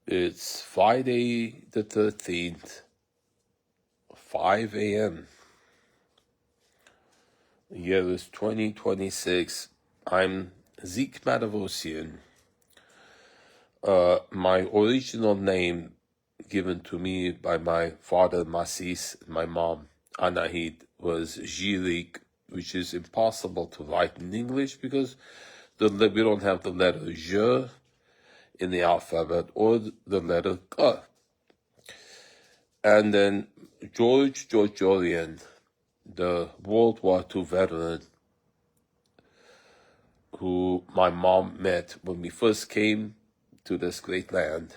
It's Friday the 13th, 5 a.m. The year is 2026. I'm Zeke Matevosian. My original name given to me by my father Masis and my mom Anahid was Zeke, which is impossible to write in English because we don't have the letter J in the alphabet or the letter K. And then George Georgian, the World War II veteran who my mom met when we first came to this great land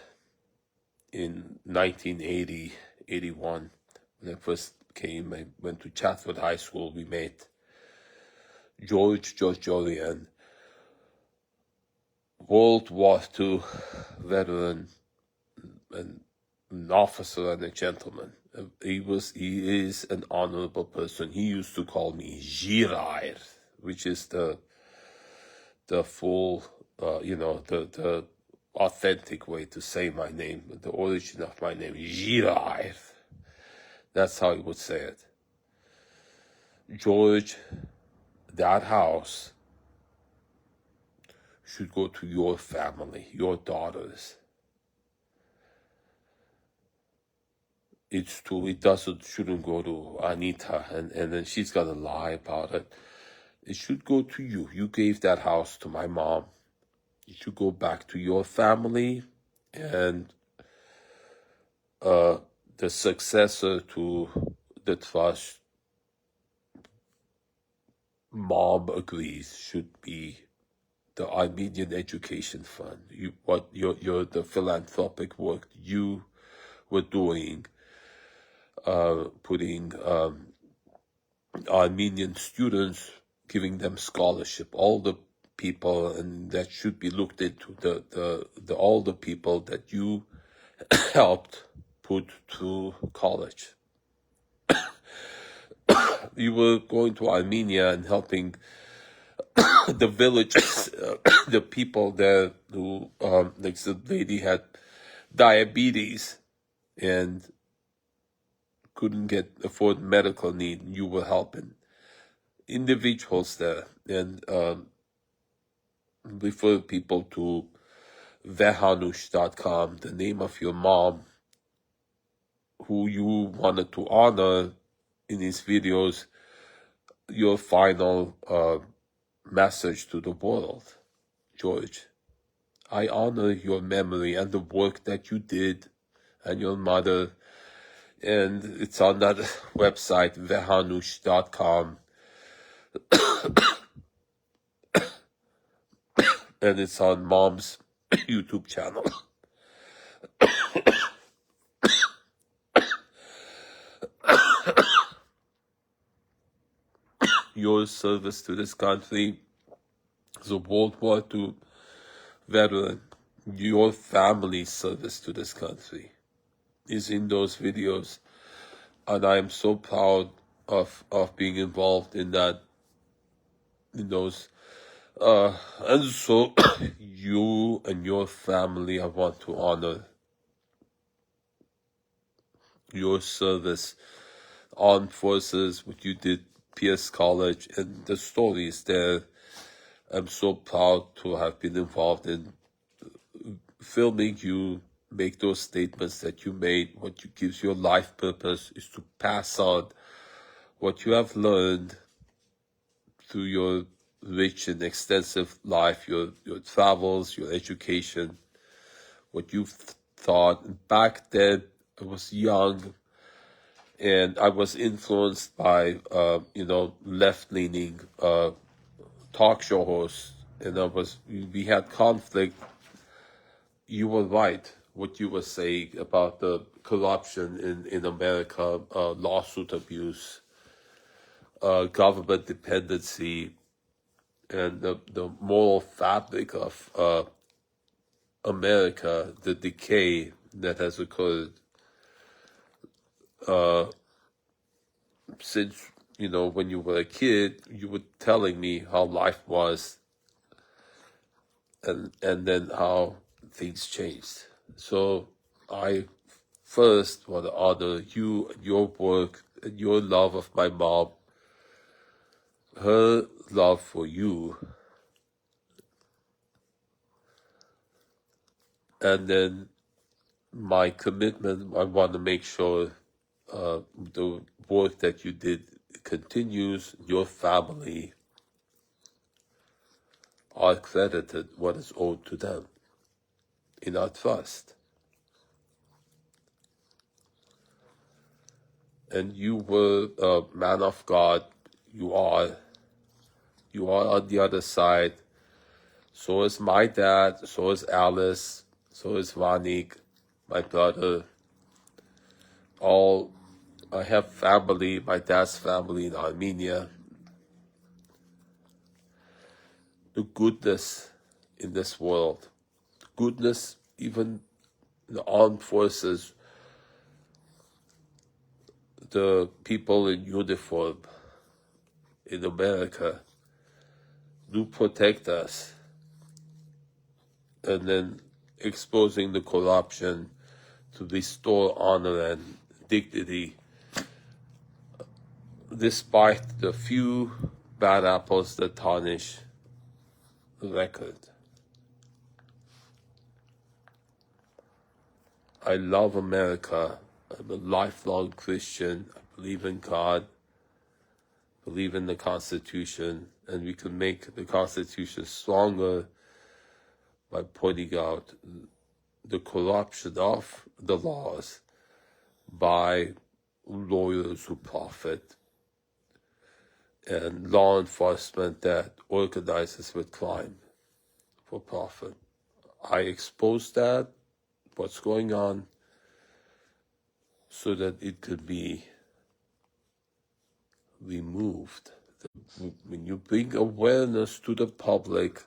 in 1980, 81. When I first came, I went to Chatsworth High School. We met George Georgian, World War II veteran, and an officer and a gentleman. He is an honorable person. He used to call me Girair, which is the full, the authentic way to say my name, the origin of my name, Girair. That's how he would say it. George, that house should go to your family, your daughters. It's true, shouldn't go to Anita, and then she's got to lie about it. It should go to you. You gave that house to my mom. It should go back to your family, and the successor to the trust, mom agrees, should be the Armenian Education Fund. The philanthropic work you were doing, putting Armenian students, giving them scholarship, all the people, and that should be looked into, all the people that you helped put through college. You were going to Armenia and helping the villages, the people there who, like the lady had diabetes and couldn't afford medical need. You were helping individuals there, and refer people to weaponized.com, the name of your mom, who you wanted to honor in these videos, your final message to the world. George, I honor your memory and the work that you did, and your mother, and it's on that website, weaponized.com. And it's on mom's YouTube channel. Your service to this country as a World War II veteran, your family's service to this country is in those videos. And I am so proud of being involved in those. And so you and your family, I want to honor your service, armed forces, what you did, Pierce College, and the stories there. I'm so proud to have been involved in filming you make those statements that you made. What gives your life purpose is to pass on what you have learned through your rich and extensive life, your travels, your education, what you've thought. Back then, I was young, and I was influenced by, left-leaning talk show hosts, and we had conflict. You were right, what you were saying about the corruption in America, lawsuit abuse, government dependency, and the moral fabric of America, the decay that has occurred since, when you were a kid. You were telling me how life was, and then how things changed. So I first want to honor you and your work and your love of my mom, her love for you, and then my commitment. I want to make sure the work that you did continues. Your family are credited what is owed to them in our trust. And you were a man of God. You are on the other side. So is my dad. So is Alice. So is Vanik, my brother. I have family, my dad's family in Armenia. The goodness in this world, goodness even in the armed forces, the people in uniform in America do protect us, and then exposing the corruption to restore honor and dignity, despite the few bad apples that tarnish the record. I love America. I'm a lifelong Christian. I believe in God, believe in the Constitution, and we can make the Constitution stronger by pointing out the corruption of the laws by lawyers who profit and law enforcement that organizes with crime for profit. I expose that, what's going on, so that it could be removed. When you bring awareness to the public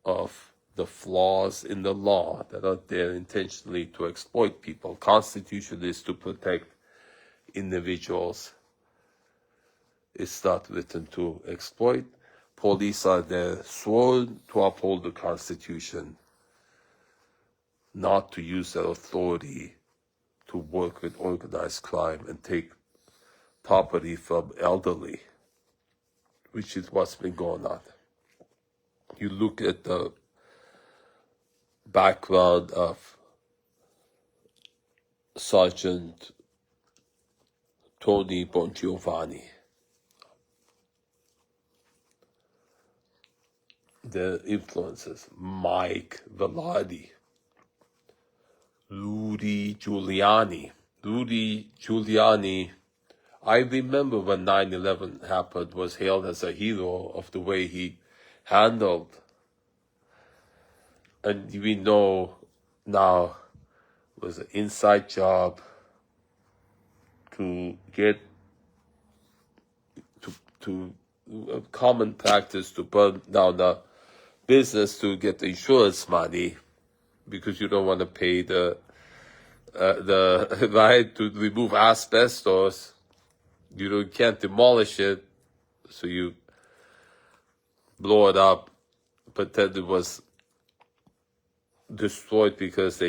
of the flaws in the law that are there intentionally to exploit people, Constitution is to protect individuals. It's not written to exploit. Police are there sworn to uphold the Constitution, not to use their authority to work with organized crime and take property from elderly, which is what's been going on. You look at the background of Sergeant Tony Bongiovanni, the influences, Mike Velarde, Rudy Giuliani, I remember when 9/11 happened, was hailed as a hero of the way he handled. And we know now it was an inside job to get to a common practice to burn down the business to get the insurance money, because you don't want to pay the right to remove asbestos. You can't demolish it, so you blow it up, but then it was destroyed because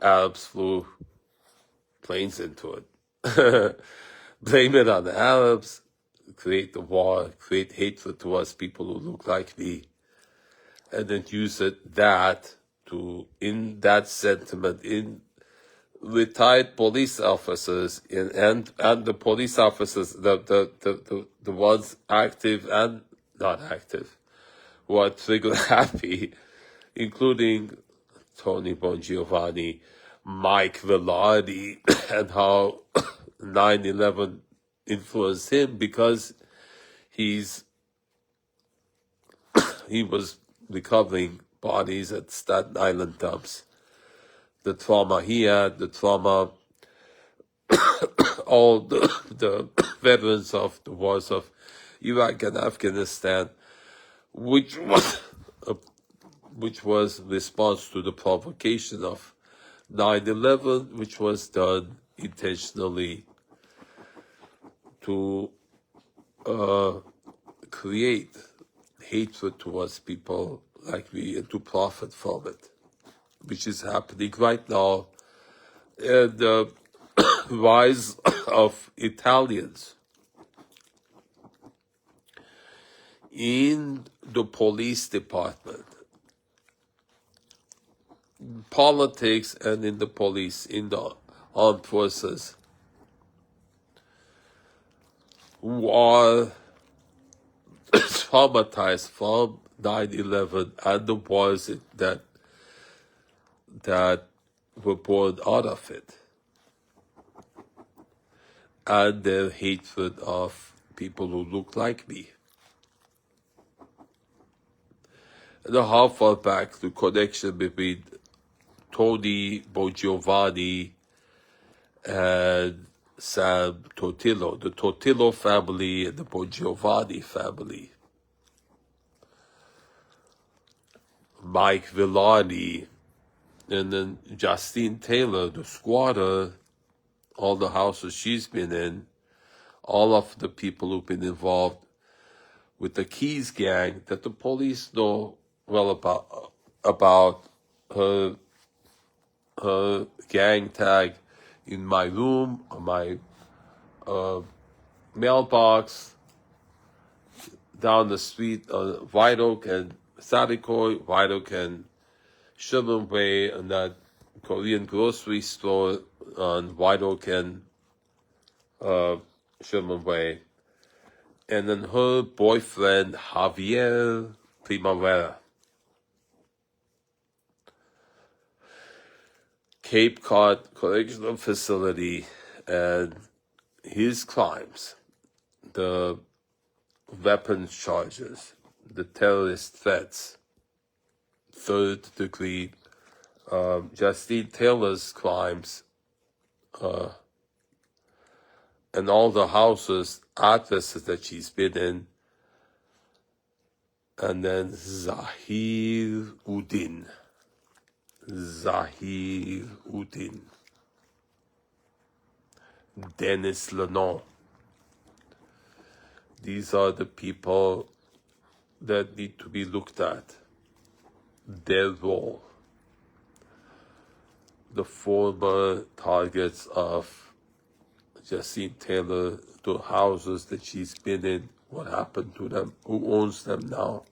Arabs flew planes into it. Blame it on the Arabs, create the war, create hatred towards people who look like me, and then use that to, in that sentiment, in retired police officers and the police officers, the ones active and not active, who are trigger happy, including Tony Bongiovanni, Mike Velarde, and how 9/11 influenced him, because he was recovering bodies at Staten Island dumps. The trauma he had, the trauma all the veterans of the wars of Iraq and Afghanistan, which was response to the provocation of 9/11, which was done intentionally to create hatred towards people like me and to profit from it. which is happening right now, and the rise of Italians in the police department, politics, and in the police, in the armed forces, who are traumatized from 9/11 and the wars that were born out of it, and their hatred of people who look like me. And how far back the connection between Tony Bongiovanni and Sam Tortillo, the Tortillo family and the Bongiovanni family. Mike Villani, and then Justine Taylor, the squatter, all the houses she's been in, all of the people who've been involved with the Keys gang that the police know well about her gang tag in my room, or my mailbox, down the street, White Oak and Sadikoy, White Oak and Sherman Way, and that Korean grocery store on White Oak and Sherman Way. And then her boyfriend, Javier Primavera. Cape Cod Correctional Facility, and his crimes, the weapons charges, the terrorist threats, third degree, Justine Taylor's crimes, and all the houses, addresses that she's been in, and then Zahir Udin, Dennis Lenon. These are the people that need to be looked at, their role. The former targets of Justine Taylor, the houses that she's been in, what happened to them, who owns them now.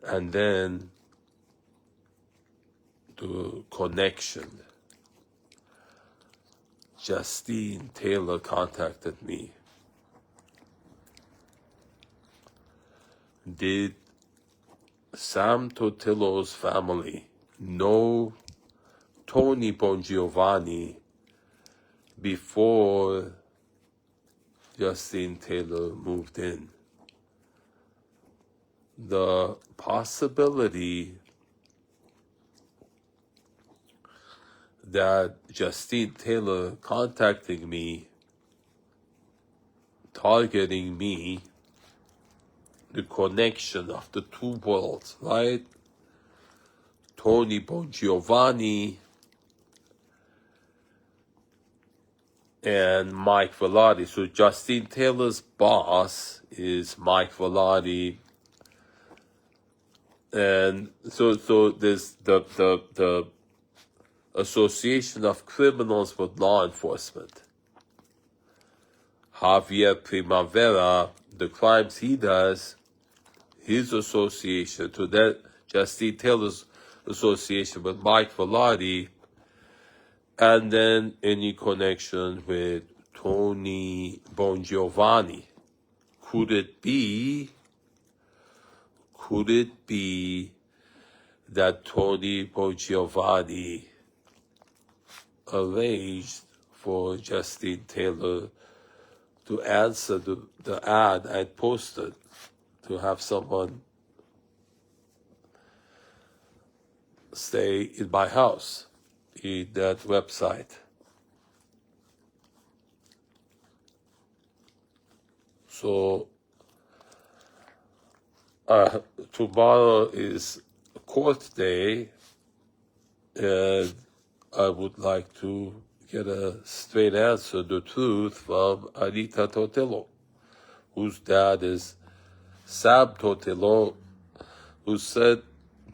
And then the connection. Justine Taylor contacted me. Did Sam Tortillo's family know Tony Bongiovanni before Justine Taylor moved in? The possibility that Justine Taylor contacting me, targeting me, the connection of the two worlds, right? Tony Bongiovanni and Mike Velarde. So Justine Taylor's boss is Mike Velarde, and so there's the association of criminals with law enforcement. Javier Primavera, the crimes he does, his association to that, Justine Taylor's association with Mike Velarde, and then any connection with Tony Bongiovanni. Could it be that Tony Bongiovanni arranged for Justine Taylor to answer the ad I posted to have someone stay in my house in that website? So tomorrow is court day, and I would like to get a straight answer, the truth, from Anita Tortillo, whose dad is Sam Tortillo, who said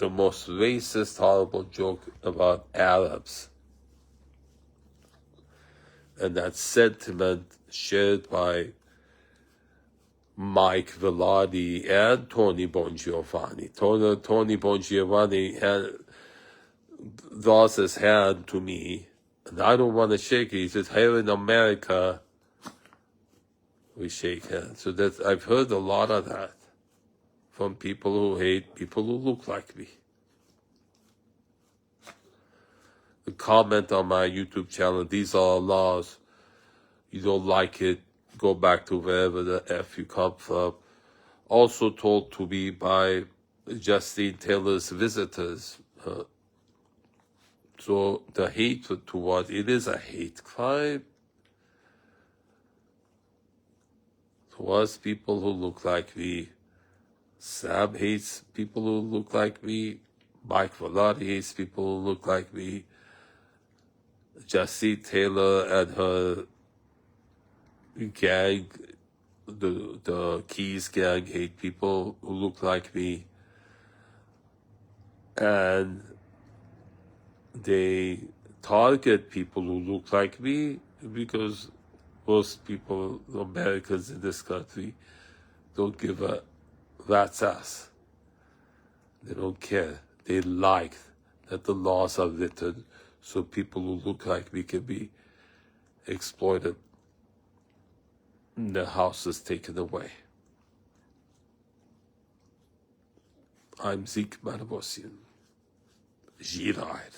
the most racist, horrible joke about Arabs. And that sentiment shared by Mike Velarde and Tony Bongiovanni. Tony Bongiovanni draws his hand to me, and I don't want to shake it. He says, here in America, we shake hands. So that I've heard a lot of that from people who hate people who look like me. The comment on my YouTube channel, these are our laws. You don't like it, go back to wherever the F you come from. Also told to me by Justine Taylor's visitors. So the hatred toward it is a hate crime towards people who look like me. Sam hates people who look like me. Mike Velarde hates people who look like me. Justine Taylor and her gang, the Keys gang, hate people who look like me. And they target people who look like me because most people, Americans in this country, don't give a rat's ass. They don't care. They like that the laws are written so people who look like me can be exploited and their houses taken away. I'm Zeke Matevosian. Girard.